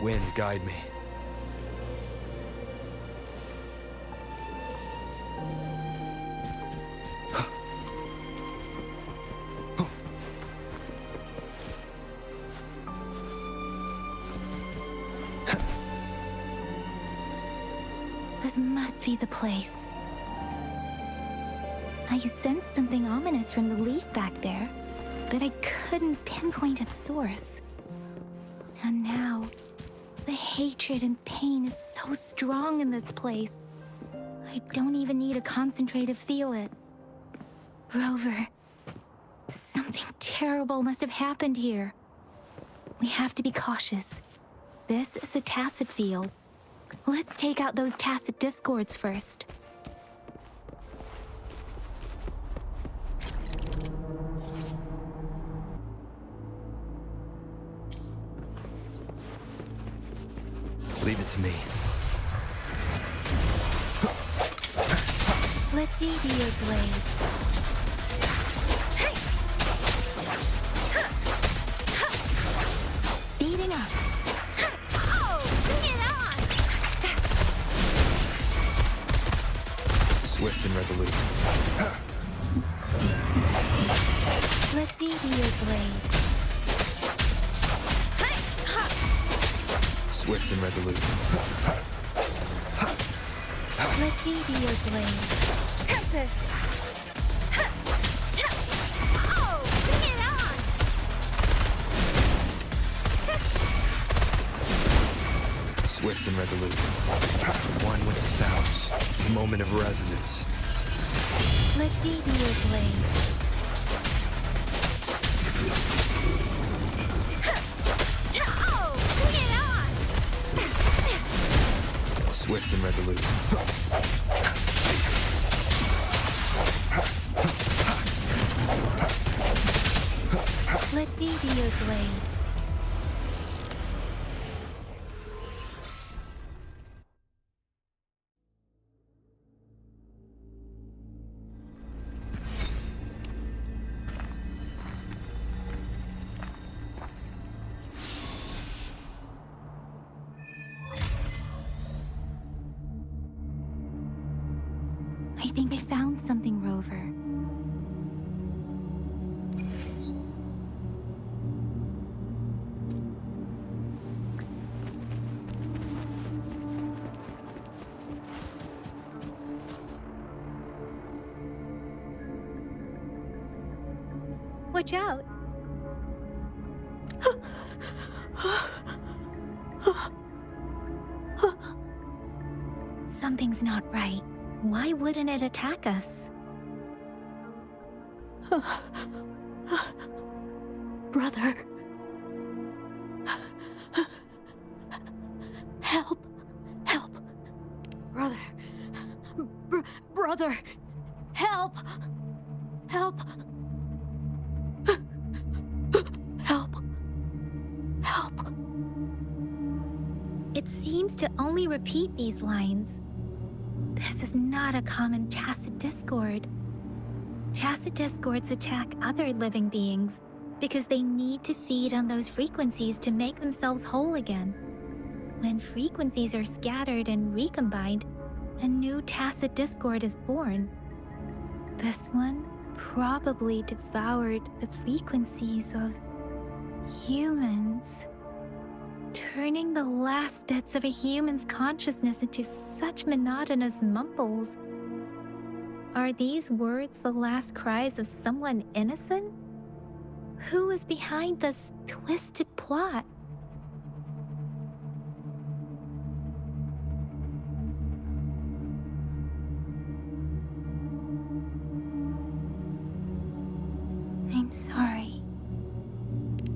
Wind, guide me. This must be the place. I sensed something ominous from the leaf back there, but I couldn't pinpoint its source. And now, the hatred and pain is so strong in this place. I don't even need to concentrate to feel it. Rover, something terrible must have happened here. We have to be cautious. This is a tacit field. Let's take out those tacit discords first. Leave it to me. Let me be your blade. Speeding up. Oh, bring it on! Swift and resolute. Let me be your blade. Swift and resolute. Let me be your blade. Tempest! Oh, bring it on! Swift and resolute. One with the sounds. Moment of resonance. Let me be your blade. Swift and resolute. Let me be your blade. I think I found something, Rover. Watch out! Something's not right. Why wouldn't it attack us? Brother. Help. Help. Brother. Brother. Help. Help. Help. Help. It seems to only repeat these lines. This is not a common tacit discord. Tacit discords attack other living beings because they need to feed on those frequencies to make themselves whole again. When frequencies are scattered and recombined, a new tacit discord is born. This one probably devoured the frequencies of humans, turning the last bits of a human's consciousness into such monotonous mumbles. Are these words the last cries of someone innocent? Who is behind this twisted plot? I'm sorry.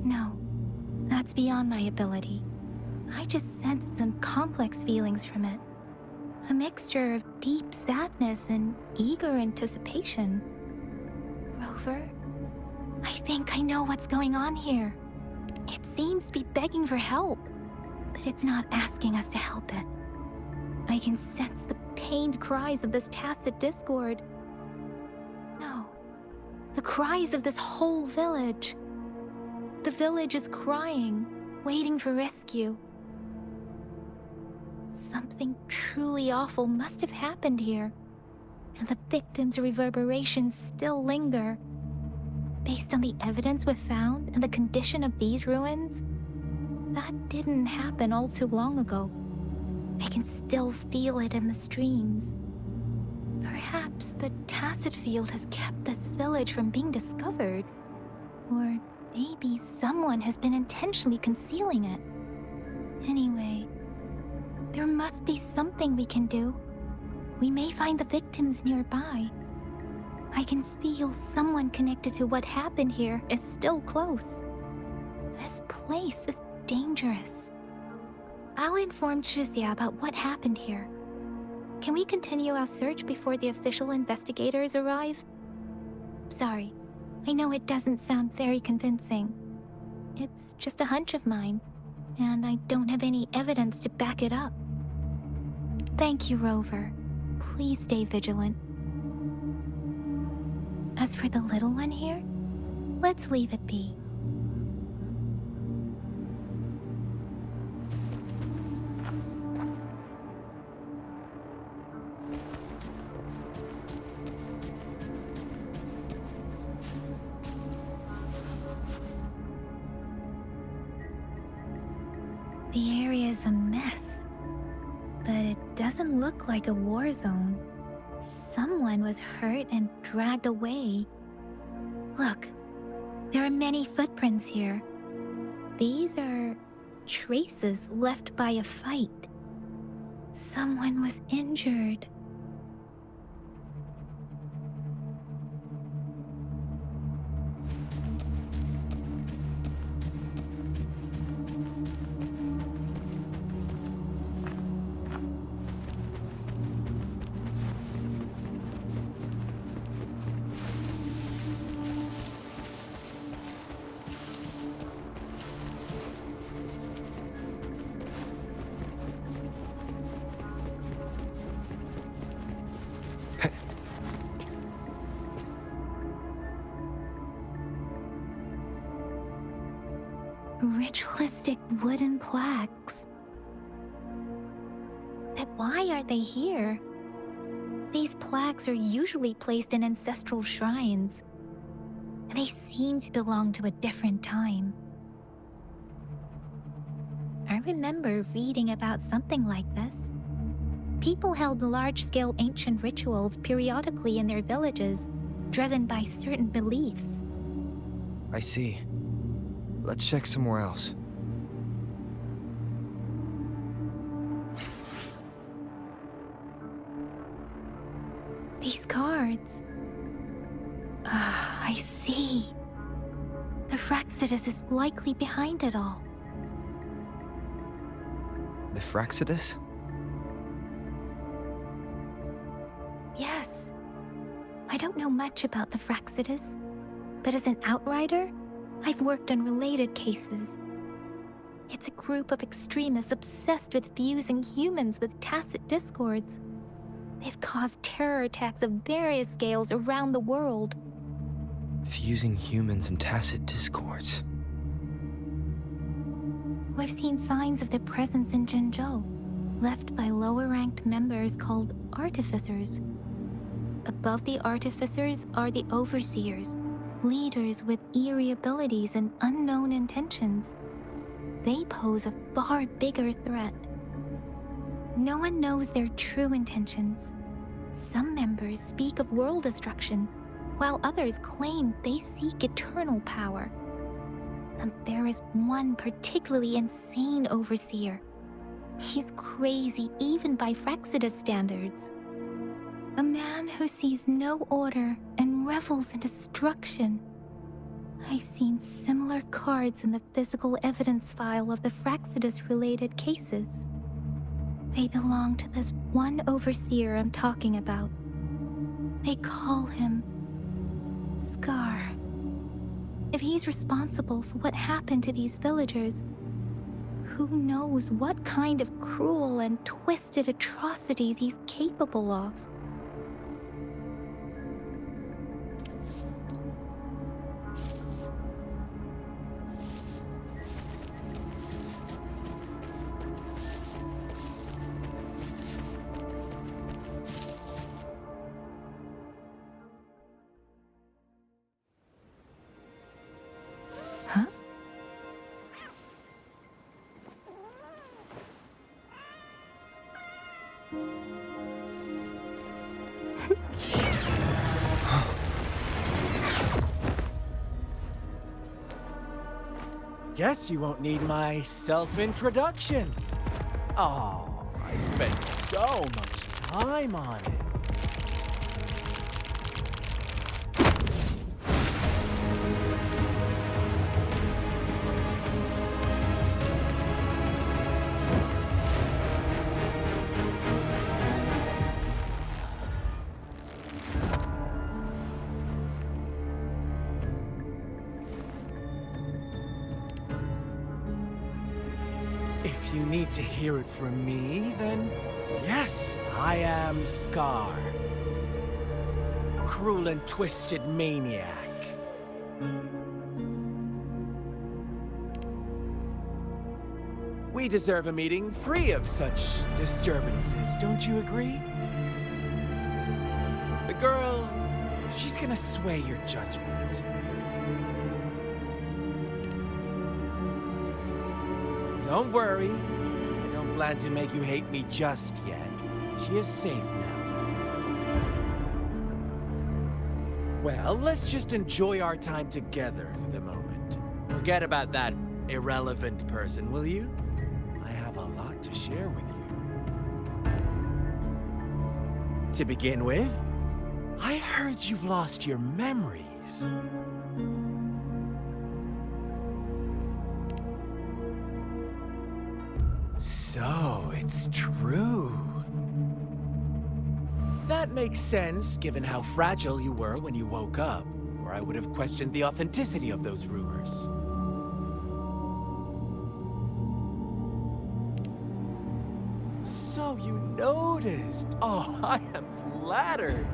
No, that's beyond my ability. I just sensed some complex feelings from it. A mixture of deep sadness and eager anticipation. Rover, I think I know what's going on here. It seems to be begging for help, but it's not asking us to help it. I can sense the pained cries of this tacit discord. No, The cries of this whole village. The village is crying, waiting for rescue. Something truly awful must have happened here, and the victims' reverberations still linger. Based on the evidence we've found and the condition of these ruins, that didn't happen all too long ago. I can still feel it in the streams. Perhaps the tacit field has kept this village from being discovered. Or maybe someone has been intentionally concealing it. Anyway, there must be something we can do. We may find the victims nearby. I can feel someone connected to what happened here is still close. This place is dangerous. I'll inform Chuzia about what happened here. Can we continue our search before the official investigators arrive? Sorry, I know it doesn't sound very convincing. It's just a hunch of mine, and I don't have any evidence to back it up. Thank you, Rover. Please stay vigilant. As for the little one here, let's leave it be. The area is a mess, but it doesn't look like a war zone. Someone was hurt and dragged away. Look, there are many footprints here. These are traces left by a fight. Someone was injured. Ritualistic wooden plaques. But why are they here? These plaques are usually placed in ancestral shrines, and they seem to belong to a different time. I remember reading about something like this. People held large-scale ancient rituals periodically in their villages, driven by certain beliefs. I see. Let's check somewhere else. These cards. I see. The Fraxidus is likely behind it all. The Fraxidus? Yes. I don't know much about the Fraxidus, but as an outrider, I've worked on related cases. It's a group of extremists obsessed with fusing humans with tacit discords. They've caused terror attacks of various scales around the world. Fusing humans and tacit discords. We've seen signs of their presence in Jinzhou, left by lower-ranked members called artificers. Above the artificers are the overseers, leaders with eerie abilities and unknown intentions. They pose a far bigger threat. No one knows their true intentions. Some members speak of world destruction, while others claim they seek eternal power. And there is one particularly insane overseer. He's crazy even by Fraxidus standards. A man who sees no order and revels in destruction. I've seen similar cards in the physical evidence file of the Fraxidus-related cases. They belong to this one overseer I'm talking about. They call him Scar. If he's responsible for what happened to these villagers, who knows what kind of cruel and twisted atrocities he's capable of? guess you won't need my self-introduction. Oh, I spent so much time on it. If you need to hear it from me, then yes, I am Scar. Cruel and twisted maniac. We deserve a meeting free of such disturbances, don't you agree? The girl, she's gonna sway your judgment. Don't worry, I don't plan to make you hate me just yet. She is safe now. Well, let's just enjoy our time together for the moment. Forget about that irrelevant person, will you? I have a lot to share with you. To begin with, I heard you've lost your memories. So, it's true. That makes sense, given how fragile you were when you woke up, or I would have questioned the authenticity of those rumors. So you noticed. Oh, I am flattered.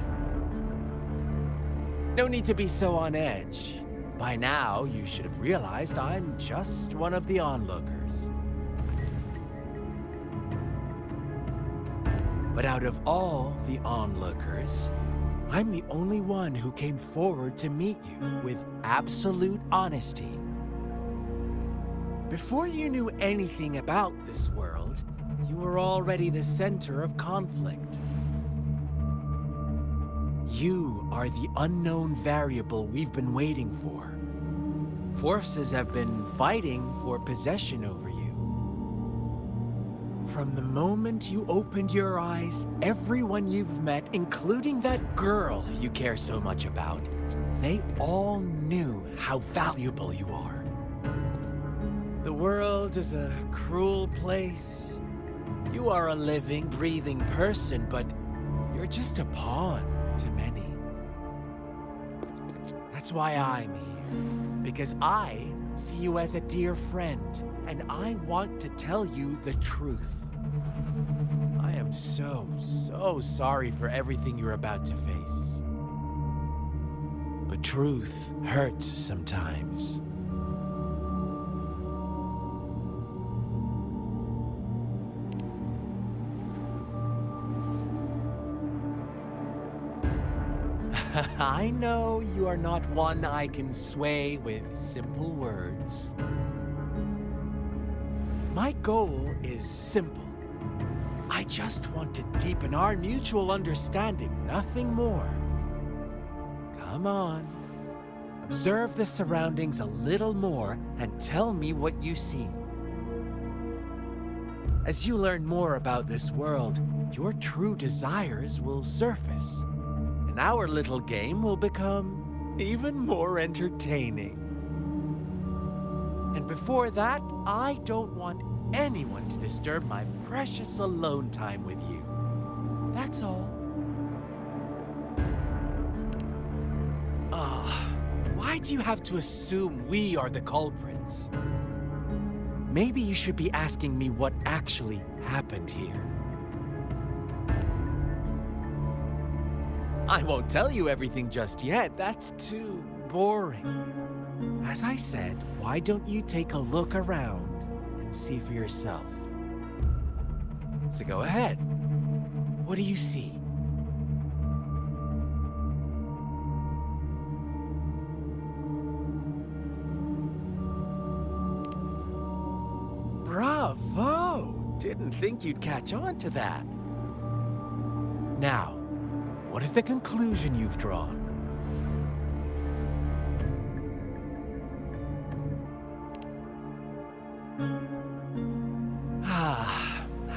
No need to be so on edge. By now, you should have realized I'm just one of the onlookers. But out of all the onlookers, I'm the only one who came forward to meet you with absolute honesty. Before you knew anything about this world, you were already the center of conflict. You are the unknown variable we've been waiting for. Forces have been fighting for possession over you. From the moment you opened your eyes, everyone you've met, including that girl you care so much about, they all knew how valuable you are. The world is a cruel place. You are a living, breathing person, but you're just a pawn to many. That's why I'm here, because I see you as a dear friend, and I want to tell you the truth. I am so sorry for everything you're about to face. But truth hurts sometimes. I know you are not one I can sway with simple words. My goal is simple. I just want to deepen our mutual understanding, nothing more. Come on. Observe the surroundings a little more and tell me what you see. As you learn more about this world, your true desires will surface, and our little game will become even more entertaining. And before that, I don't want anyone to disturb my precious alone time with you. That's all. Why do you have to assume we are the culprits? Maybe you should be asking me what actually happened here. I won't tell you everything just yet. That's too boring. As I said, why don't you take a look around and see for yourself? So go ahead. What do you see? Bravo! Didn't think you'd catch on to that. Now, what is the conclusion you've drawn?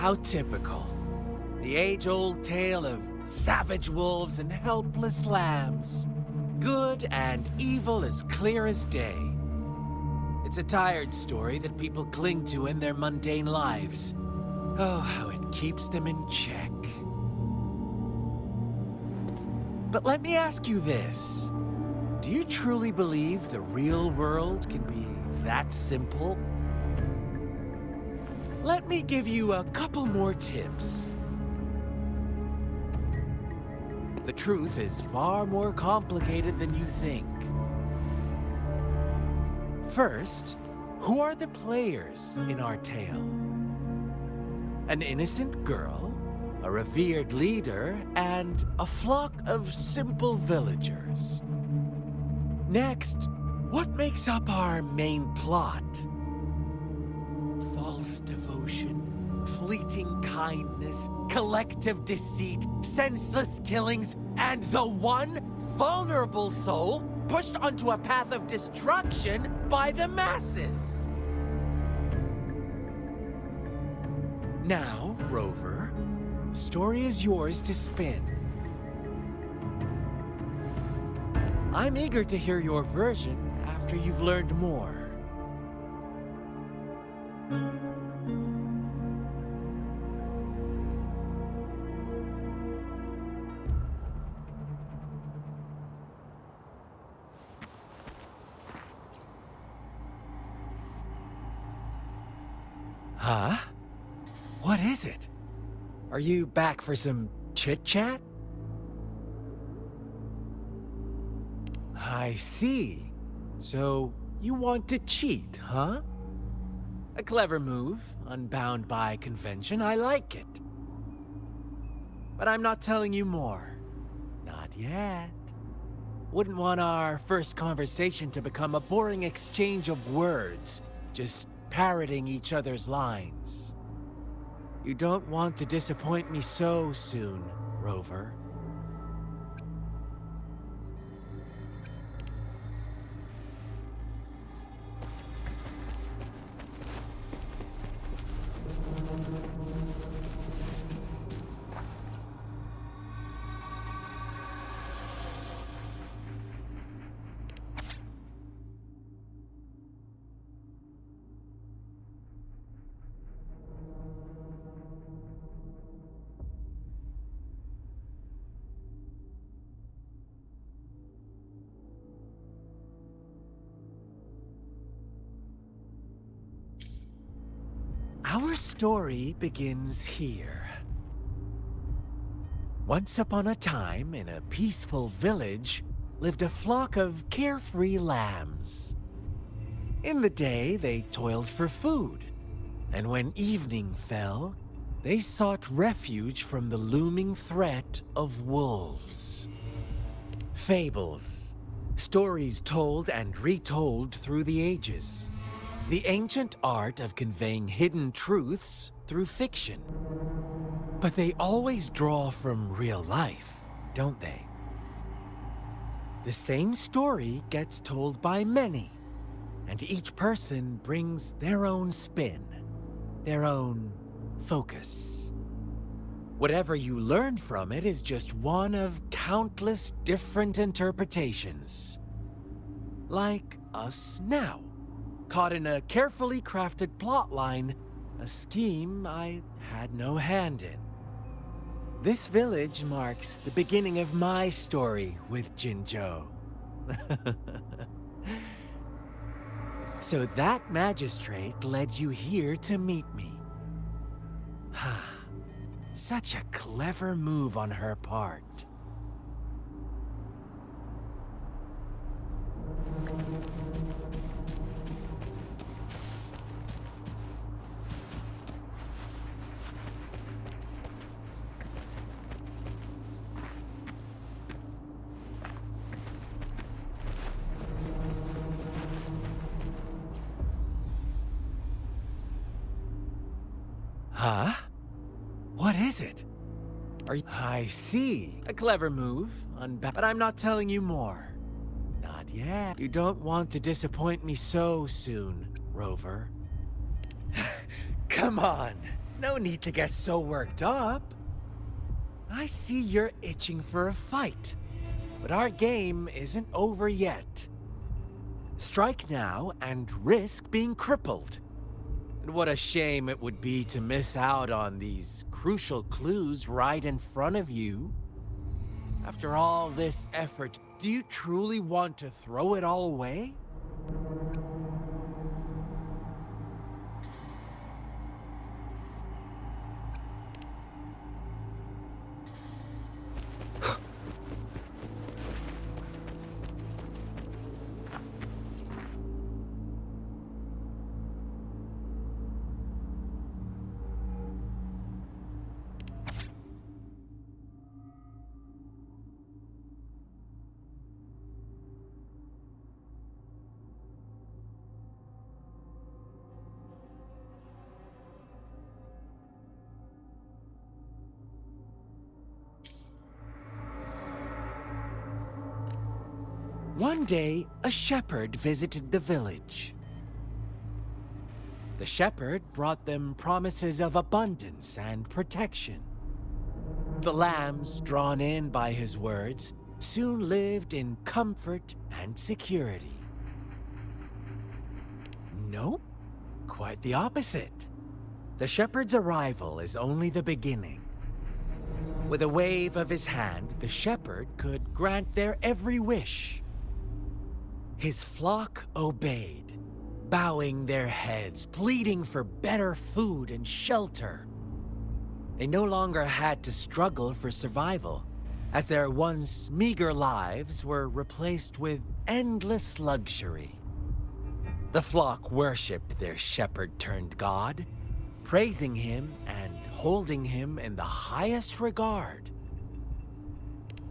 how typical. The age-old tale of savage wolves and helpless lambs. Good and evil as clear as day. It's a tired story that people cling to in their mundane lives. Oh, how it keeps them in check. But let me ask you this. Do you truly believe the real world can be that simple? Let me give you a couple more tips. The truth is far more complicated than you think. First, who are the players in our tale? An innocent girl, a revered leader, and a flock of simple villagers. Next, what makes up our main plot? False devotion, fleeting kindness, collective deceit, senseless killings, and the one vulnerable soul pushed onto a path of destruction by the masses. Now, Rover, the story is yours to spin. I'm eager to hear your version after you've learned more. Huh? What is it? Are you back for some chit-chat? I see. So, you want to cheat, huh? A clever move, unbound by convention. I like it. But I'm not telling you more. Not yet. Wouldn't want our first conversation to become a boring exchange of words, just parroting each other's lines. You don't want to disappoint me so soon, Rover. Our story begins here. Once upon a time, in a peaceful village, lived a flock of carefree lambs. In the day, they toiled for food, and when evening fell, they sought refuge from the looming threat of wolves. Fables, stories told and retold through the ages. The ancient art of conveying hidden truths through fiction. But they always draw from real life, don't they? The same story gets told by many, and each person brings their own spin, their own focus. Whatever you learn from it is just one of countless different interpretations. Like us now. Caught in a carefully crafted plotline, a scheme I had no hand in. This village marks the beginning of my story with Jinzhou. So that magistrate led you here to meet me. Such a clever move on her part. Huh? What is it? I see. A clever move, but I'm not telling you more. Not yet. You don't want to disappoint me so soon, Rover. Come on. No need to get so worked up. I see you're itching for a fight, but our game isn't over yet. Strike now and risk being crippled. And what a shame it would be to miss out on these crucial clues right in front of you. After all this effort, do you truly want to throw it all away? One day, a shepherd visited the village. The shepherd brought them promises of abundance and protection. The lambs, drawn in by his words, soon lived in comfort and security. Nope, quite the opposite. The shepherd's arrival is only the beginning. With a wave of his hand, the shepherd could grant their every wish. His flock obeyed, bowing their heads, pleading for better food and shelter. They no longer had to struggle for survival, as their once meager lives were replaced with endless luxury. The flock worshipped their shepherd-turned-god, praising him and holding him in the highest regard.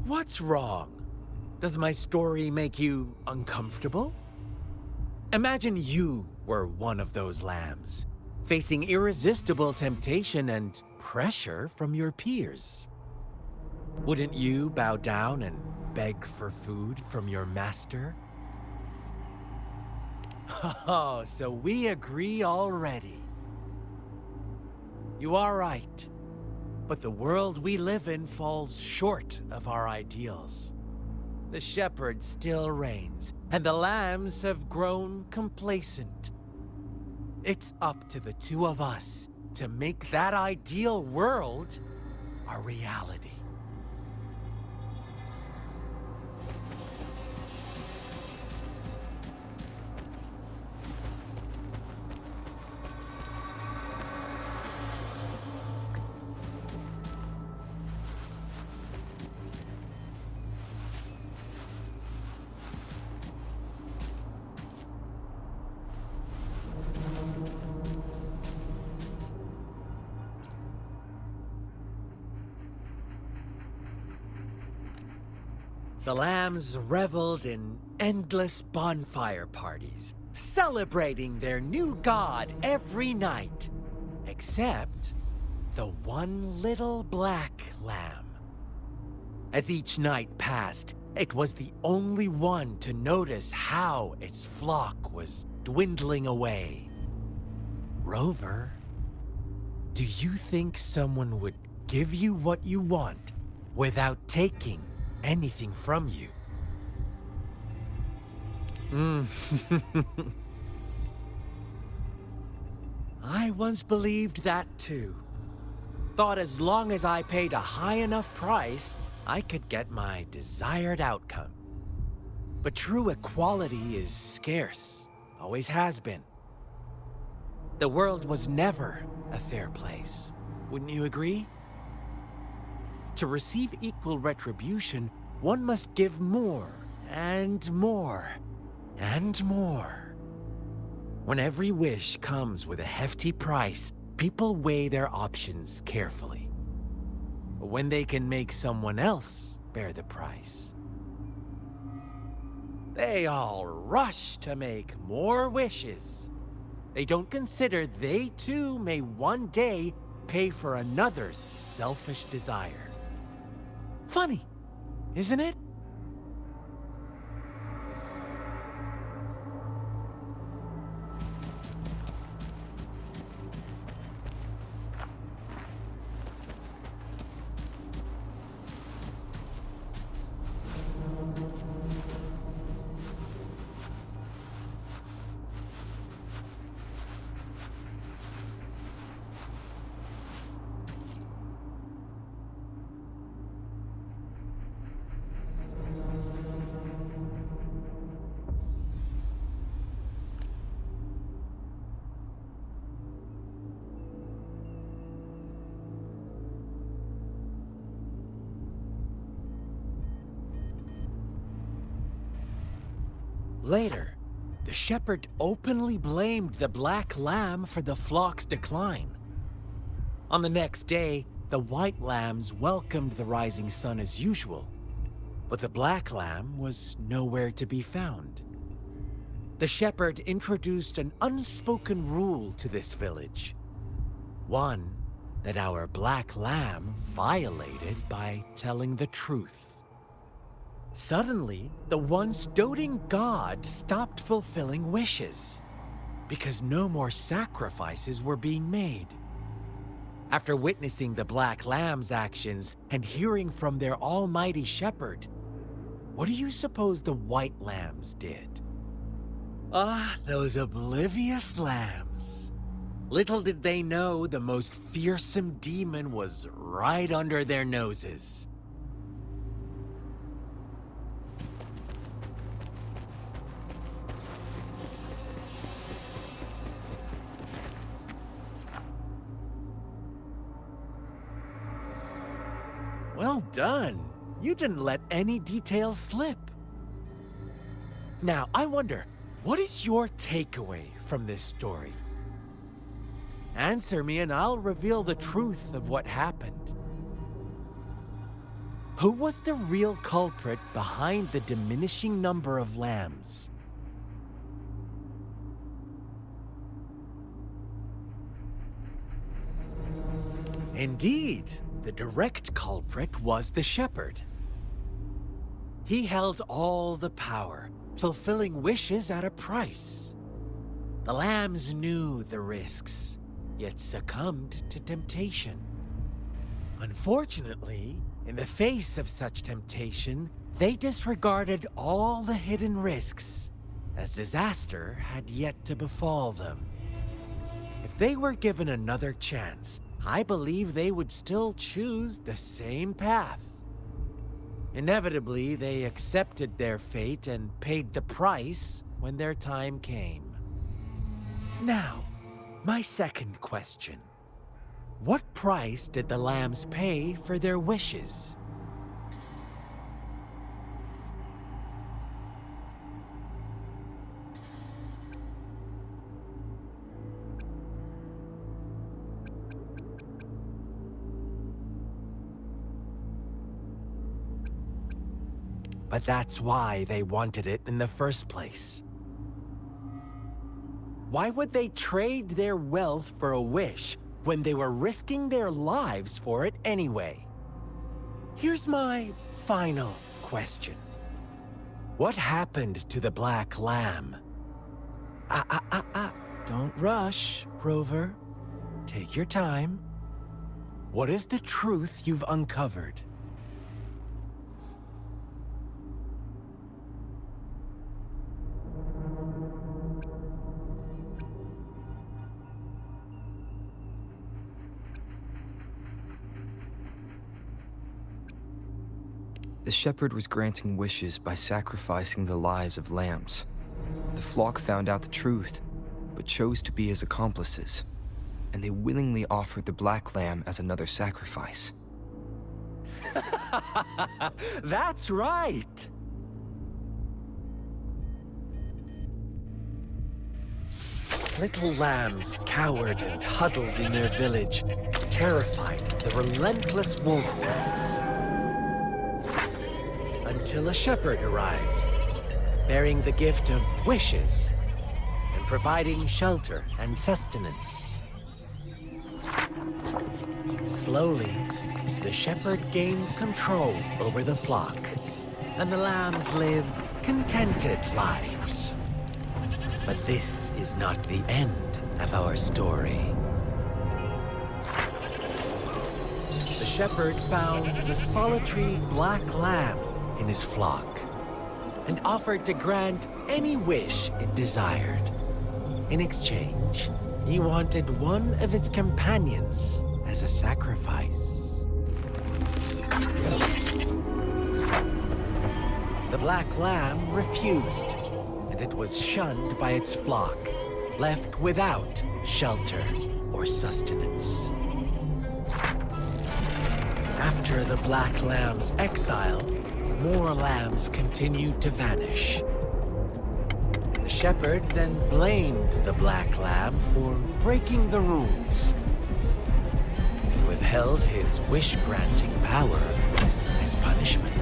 What's wrong? Does my story make you uncomfortable? Imagine you were one of those lambs, facing irresistible temptation and pressure from your peers. Wouldn't you bow down and beg for food from your master? Oh, so we agree already. You are right, but the world we live in falls short of our ideals. The shepherd still reigns, and the lambs have grown complacent. It's up to the two of us to make that ideal world a reality. The lambs reveled in endless bonfire parties, celebrating their new god every night, except the one little black lamb. As each night passed, it was the only one to notice how its flock was dwindling away. Rover, do you think someone would give you what you want without taking anything from you? I once believed that too. Thought as long as I paid a high enough price, I could get my desired outcome. But true equality is scarce, always has been. The world was never a fair place, wouldn't you agree? To receive equal retribution, one must give more, and more, and more. When every wish comes with a hefty price, people weigh their options carefully. But when they can make someone else bear the price, they all rush to make more wishes. They don't consider they too may one day pay for another's selfish desire. Funny, isn't it? Later, the shepherd openly blamed the black lamb for the flock's decline. On the next day, the white lambs welcomed the rising sun as usual, but the black lamb was nowhere to be found. The shepherd introduced an unspoken rule to this village. One that our black lamb violated by telling the truth. Suddenly, the once doting god stopped fulfilling wishes because no more sacrifices were being made. After witnessing the black lamb's actions and hearing from their almighty shepherd, what do you suppose the white lambs did? Ah, those oblivious lambs. Little did they know the most fearsome demon was right under their noses. Well done. You didn't let any details slip. Now, I wonder, what is your takeaway from this story? Answer me and I'll reveal the truth of what happened. Who was the real culprit behind the diminishing number of lambs? Indeed, the direct culprit was the shepherd. He held all the power, fulfilling wishes at a price. The lambs knew the risks, yet succumbed to temptation. Unfortunately, in the face of such temptation, they disregarded all the hidden risks, as disaster had yet to befall them. If they were given another chance, I believe they would still choose the same path. Inevitably, they accepted their fate and paid the price when their time came. Now, my second question. What price did the lambs pay for their wishes? But that's why they wanted it in the first place. Why would they trade their wealth for a wish when they were risking their lives for it anyway? Here's my final question. What happened to the black lamb? Don't rush, Rover. Take your time. What is the truth you've uncovered? The shepherd was granting wishes by sacrificing the lives of lambs. The flock found out the truth, but chose to be his accomplices, and they willingly offered the black lamb as another sacrifice. That's right! Little lambs cowered and huddled in their village, terrified of the relentless wolf packs. Until a shepherd arrived, bearing the gift of wishes and providing shelter and sustenance. Slowly, the shepherd gained control over the flock, and the lambs lived contented lives. But this is not the end of our story. The shepherd found the solitary black lamb in his flock and offered to grant any wish it desired. In exchange, he wanted one of its companions as a sacrifice. The black lamb refused, and it was shunned by its flock, left without shelter or sustenance. After the black lamb's exile, more lambs continued to vanish. shepherd then blamed the Black Lamb for breaking the rules. He withheld his wish-granting power as punishment.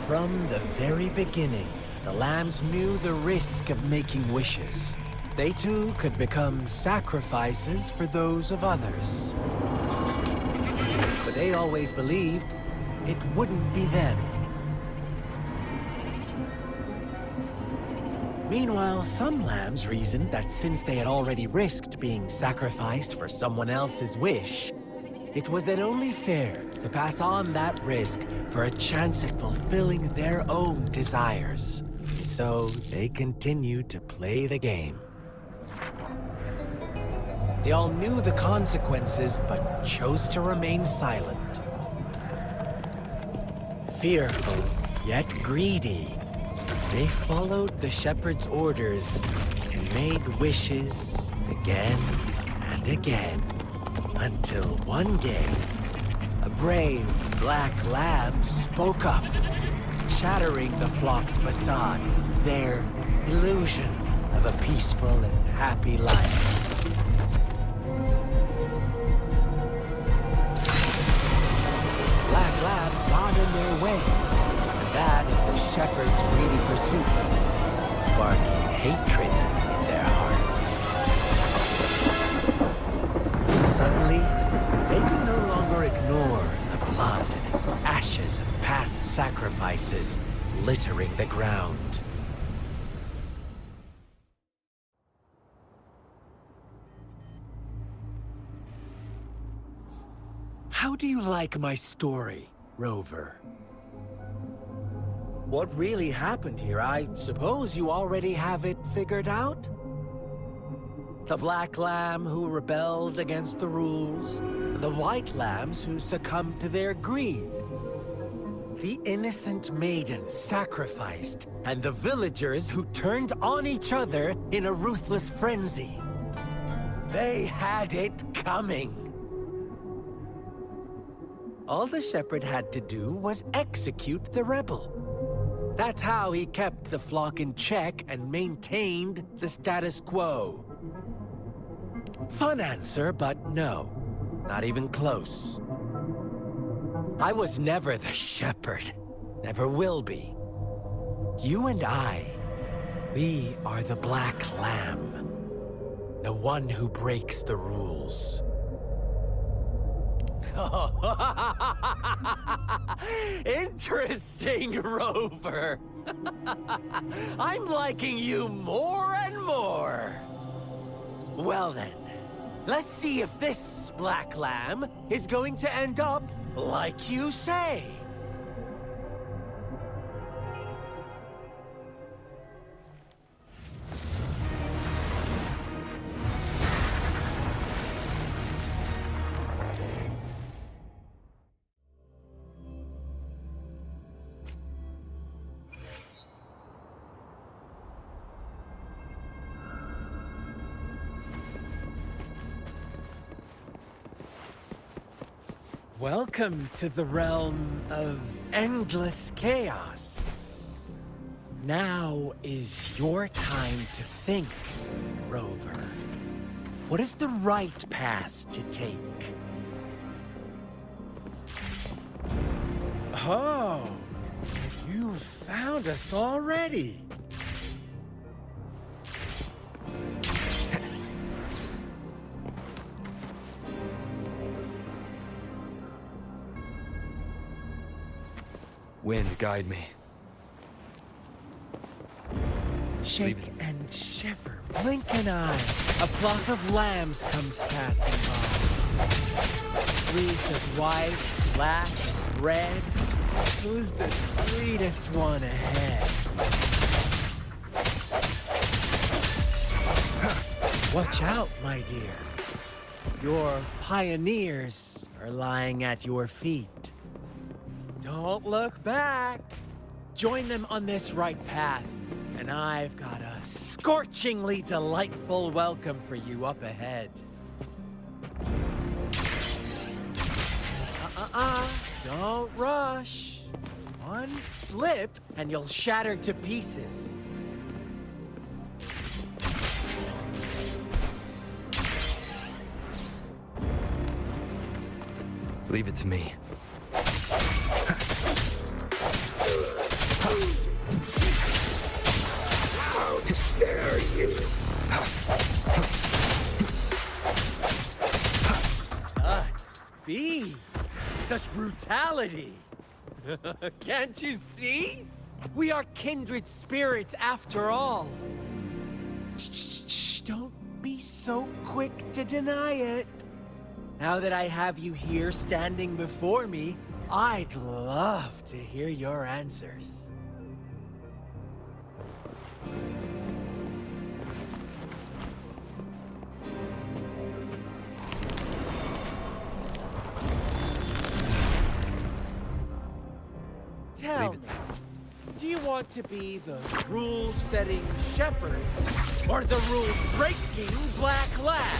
From the very beginning, the lambs knew the risk of making wishes. They too could become sacrifices for those of others. But they always believed it wouldn't be them. Meanwhile, some lambs reasoned that since they had already risked being sacrificed for someone else's wish, it was then only fair to pass on that risk for a chance at fulfilling their own desires. So they continued to play the game. They all knew the consequences, but chose to remain silent. Fearful, yet greedy, they followed the shepherd's orders and made wishes again and again, until one day, a brave black lamb spoke up, shattering the flock's facade, their illusion of a peaceful and happy life. Black Lamb got in their way, and that of the shepherd's greedy pursuit, sparking hatred in their hearts. Suddenly, they could no longer ignore the blood and ashes of past sacrifices littering the ground. How do you like my story, Rover? What really happened here? I suppose you already have it figured out? The Black Lamb who rebelled against the rules, the White Lambs who succumbed to their greed. The innocent maiden sacrificed, and the villagers who turned on each other in a ruthless frenzy. They had it coming. All the shepherd had to do was execute the rebel. That's how he kept the flock in check and maintained the status quo. Fun answer, but no. Not even close. I was never the shepherd. Never will be. You and I, we are the Black Lamb. The one who breaks the rules. Interesting, Rover. I'm liking you more and more. Well then, let's see if this Black Lamb is going to end up like you say. Welcome to the realm of endless chaos. Now is your time to think, Rover. What is the right path to take? Oh, you found us already. Wind, guide me. Shake and shiver, blink an eye. A flock of lambs comes passing by. Fleece of white, black, red. Who's the sweetest one ahead? Watch out, my dear. Your pioneers are lying at your feet. Don't look back. Join them on this right path, and I've got a scorchingly delightful welcome for you up ahead. Don't rush. One slip, and you'll shatter to pieces. Leave it to me. How dare you! Such speed! Such brutality! Can't you see? We are kindred spirits after all. Shh, don't be so quick to deny it. Now that I have you here standing before me, I'd love to hear your answers. Tell me, do you want to be the rule-setting shepherd or the rule-breaking black lad?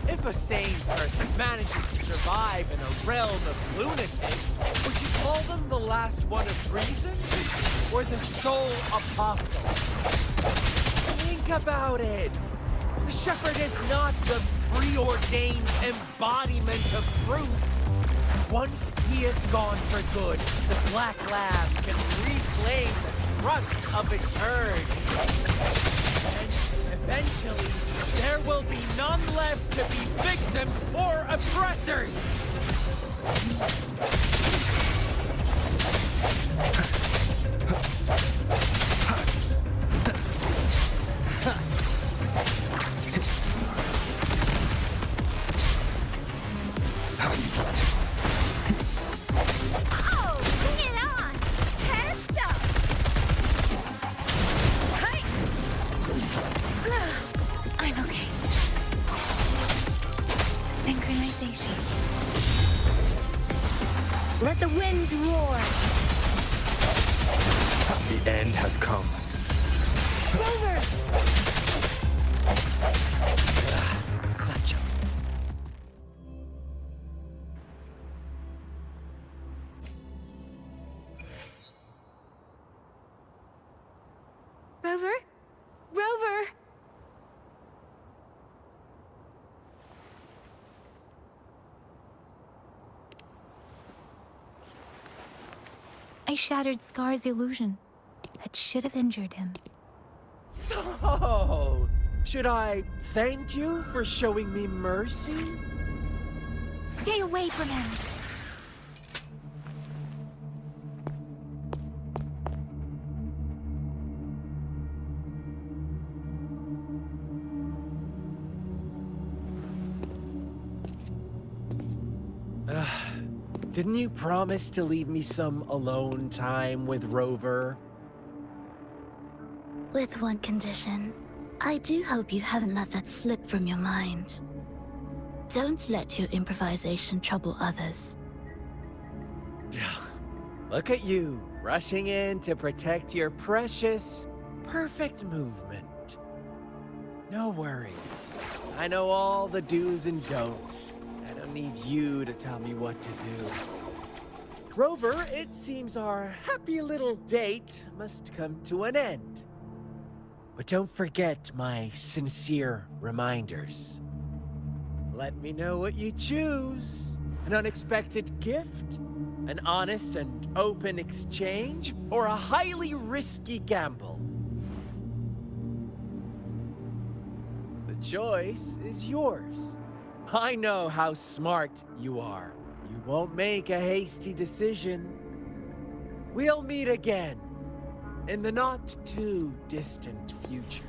If a sane person manages to survive in a realm of lunatics, would you call them the last one of reason or the sole apostle? Think about it. The shepherd is not the preordained embodiment of truth. Once he is gone for good, the Black Lab can reclaim the trust of its herd. And eventually, there will be none left to be victims or oppressors! I'm okay. Synchronization. Let the winds roar. The end has come. Rover! Such a... Rover? Rover! I shattered Scar's illusion. That should have injured him. Oh! Should I thank you for showing me mercy? Stay away from him! Didn't you promise to leave me some alone time with Rover? With one condition. I do hope you haven't let that slip from your mind. Don't let your improvisation trouble others. Look at you, rushing in to protect your precious, perfect movement. No worries. I know all the do's and don'ts. I don't need you to tell me what to do. Rover, it seems our happy little date must come to an end. But don't forget my sincere reminders. Let me know what you choose. An unexpected gift? An honest and open exchange? Or a highly risky gamble? The choice is yours. I know how smart you are. You won't make a hasty decision. We'll meet again in the not-too-distant future.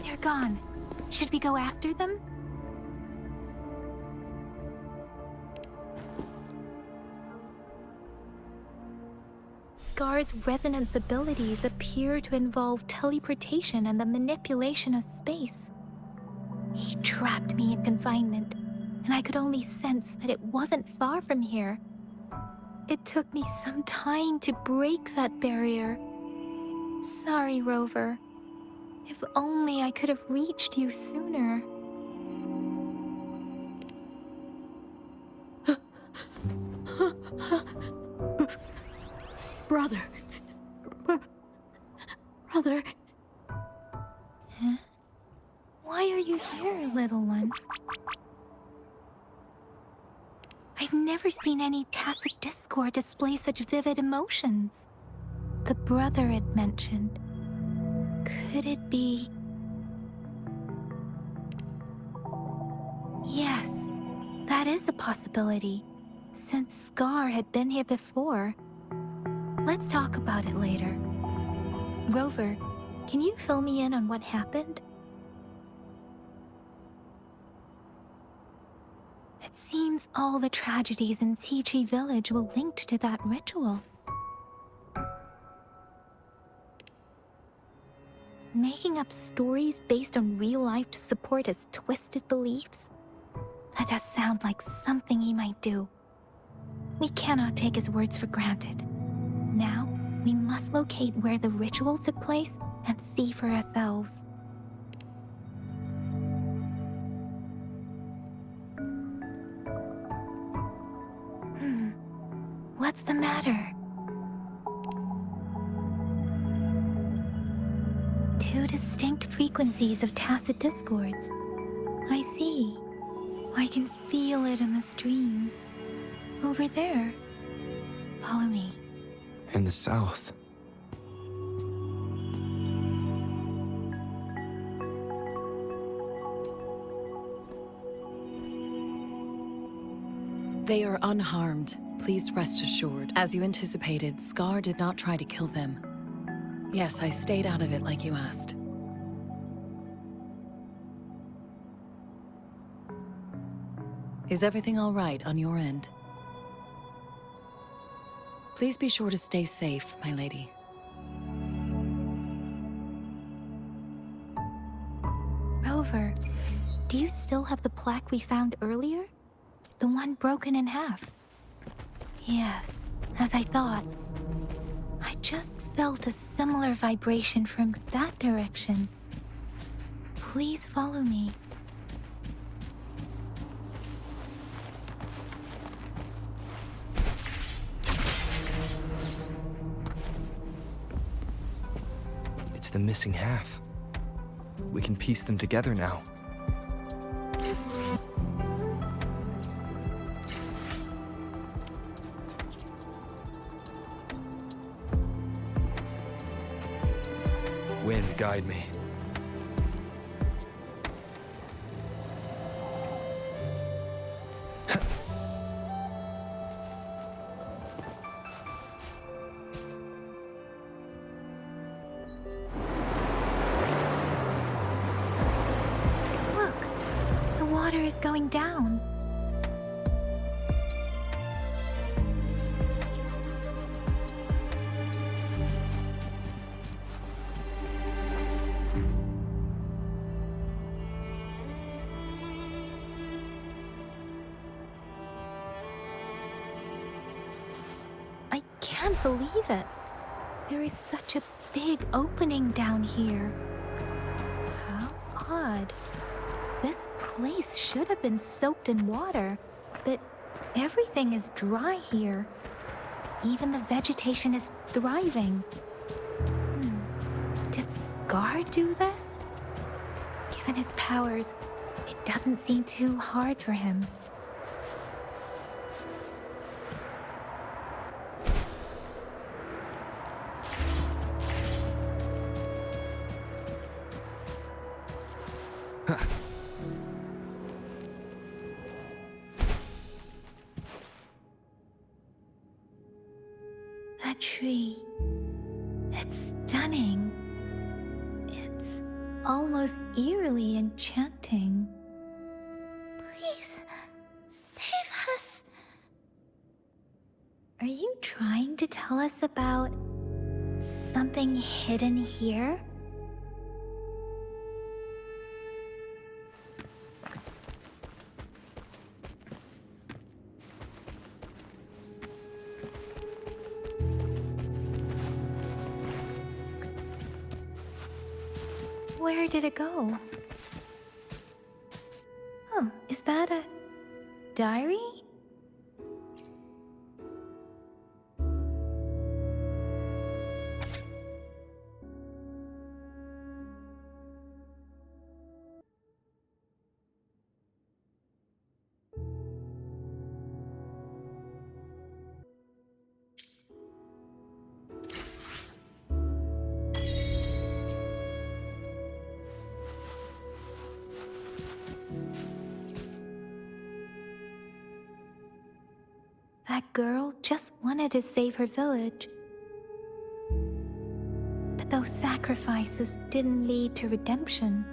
They're gone. Should we go after them? Scar's resonance abilities appear to involve teleportation and the manipulation of space. He trapped me in confinement, and I could only sense that it wasn't far from here. It took me some time to break that barrier. Sorry, Rover. If only I could have reached you sooner. Brother. Brother. Huh? Why are you here, little one? I've never seen any tacit discord display such vivid emotions. The brother had mentioned. Could it be... Yes, that is a possibility, since Scar had been here before. Let's talk about it later. Rover, can you fill me in on what happened? It seems all the tragedies in Tea Tree Village were linked to that ritual. Making up stories based on real life to support his twisted beliefs? That does sound like something he might do. We cannot take his words for granted. Now, we must locate where the ritual took place and see for ourselves. What's the matter? Two distinct frequencies of tacit discords. I see. I can feel it in the streams. Over there. Follow me. In the south. They are unharmed. Please rest assured. As you anticipated, Scar did not try to kill them. Yes, I stayed out of it like you asked. Is everything all right on your end? Please be sure to stay safe, my lady. Rover, do you still have the plaque we found earlier? The one broken in half? Yes, as I thought. I just felt a similar vibration from that direction. Please follow me. It's the missing half. We can piece them together now. Wind, guide me. Look, the water is going down. I can't believe it. There is such a big opening down here. How odd. This place should have been soaked in water, but everything is dry here. Even the vegetation is thriving. Did Scar do this? Given his powers, it doesn't seem too hard for him. That tree. It's stunning. It's almost eerily enchanting. Please, save us. Are you trying to tell us about something hidden here? Where did it go? Oh, is that a diary? That girl just wanted to save her village. But those sacrifices didn't lead to redemption.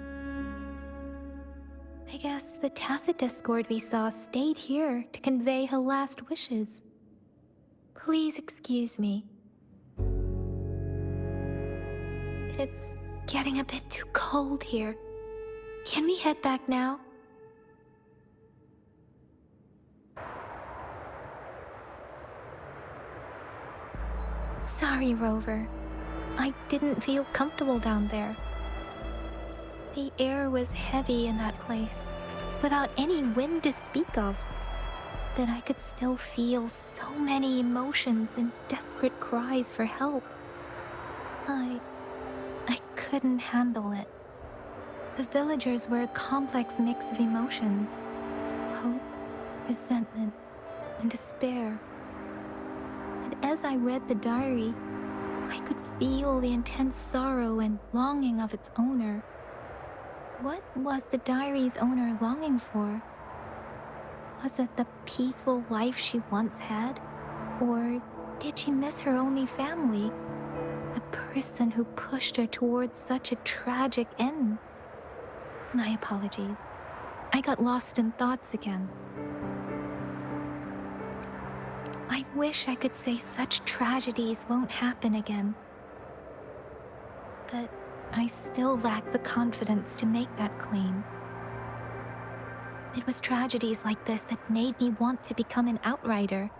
I guess the tacit discord we saw stayed here to convey her last wishes. Please excuse me. It's getting a bit too cold here. Can we head back now? Sorry, Rover. I didn't feel comfortable down there. The air was heavy in that place, without any wind to speak of. But I could still feel so many emotions and desperate cries for help. I couldn't handle it. The villagers were a complex mix of emotions: hope, resentment, and despair. And as I read the diary, I could feel the intense sorrow and longing of its owner. What was the diary's owner longing for? Was it the peaceful life she once had? Or did she miss her only family? The person who pushed her towards such a tragic end? My apologies. I got lost in thoughts again. I wish I could say such tragedies won't happen again. But I still lack the confidence to make that claim. It was tragedies like this that made me want to become an outrider.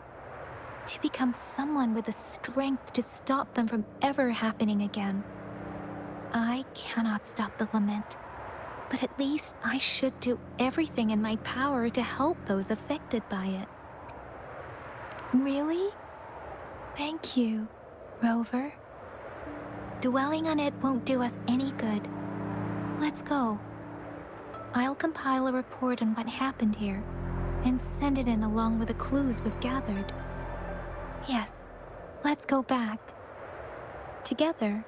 To become someone with the strength to stop them from ever happening again. I cannot stop the lament, but at least I should do everything in my power to help those affected by it. Really? Thank you, Rover. Dwelling on it won't do us any good. Let's go. I'll compile a report on what happened here and send it in along with the clues we've gathered. Yes, let's go back. Together.